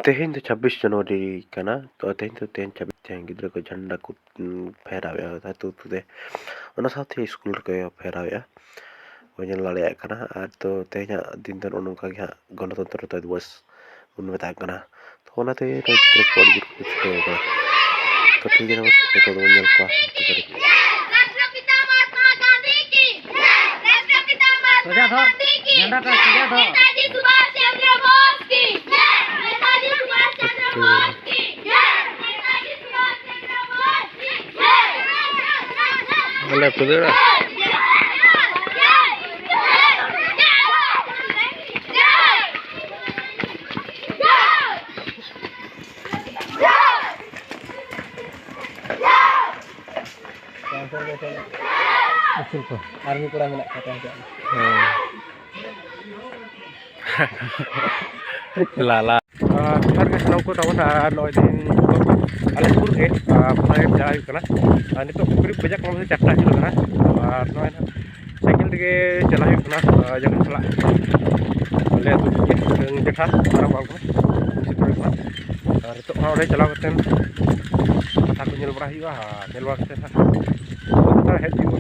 तेहें तो 26 जनवरी कना तो तेहें 26 तेहें गिद्रा को झंडा को फहराया था तो ओना साथे स्कूल को फहराया वजन लाड़े कना और तो तेहें दिन तो उनका क्या गणतंत्र दिवस उन मेता कना तो ओनाते गिद्रा को अड़ी को छुटे होगा तो ठीक है ना तो वजन को राष्ट्रपिता महात्मा गांधी की राष्ट्रपिता महात्मा गांधी की नेताजी सुभाष चंद्र बोस की नेताजी सुभाष चंद्र बोस की नेताजी सुभाष चंद्र बोस की बोले पुदरा आर्मी कोड़ा मिला kata lala harga senang ko tawon no din ala sur ke pahit jalan kana ani to kurip banyak nama chapta hilu kana ar no na cycle dige chala hilu kana jangan chala le tu ke dekha para bang ko situ kana ar to ore chala katen kata ko nyel bara hiwa nyel wa katen ta het hiu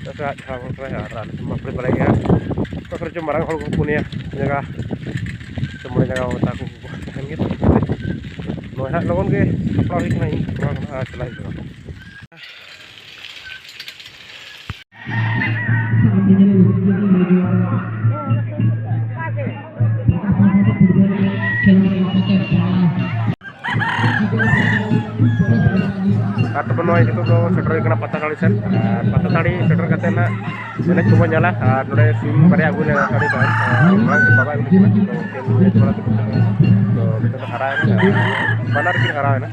ta ta ha ra ma pre bara ya to kerja marang hol ko punya jaga semua jaga mata aku kan gitu no ha logon ke saplau hik nai orang celah itu atau penuh itu tuh seter kena patah kali sen patah tadi seter katanya ini cuma nyala nore sim pada aku nih tadi kan orang di bawah itu cuma itu harap benar sih harap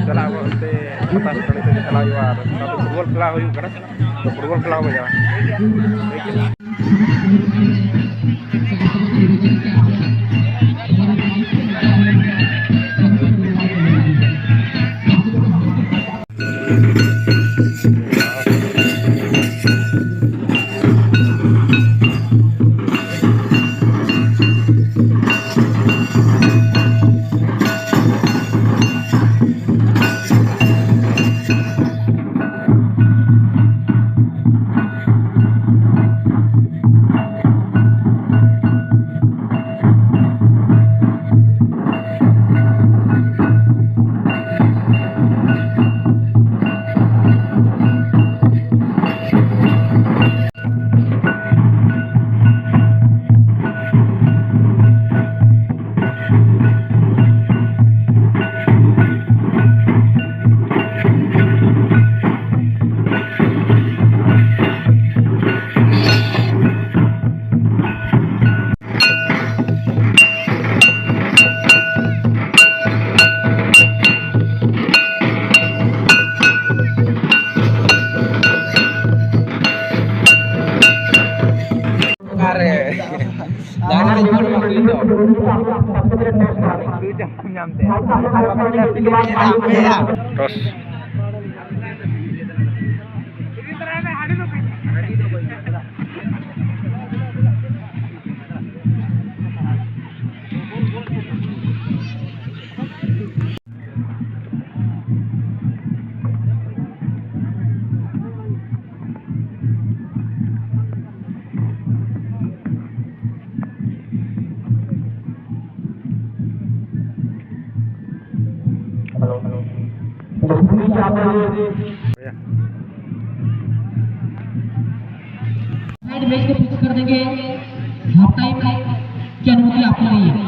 setelah aku nanti patah sekali itu setelah jual tapi bergol kelah itu karena bergol kelah aja terus match को fix कर देंगे half time की अनुमति आपको नहीं है।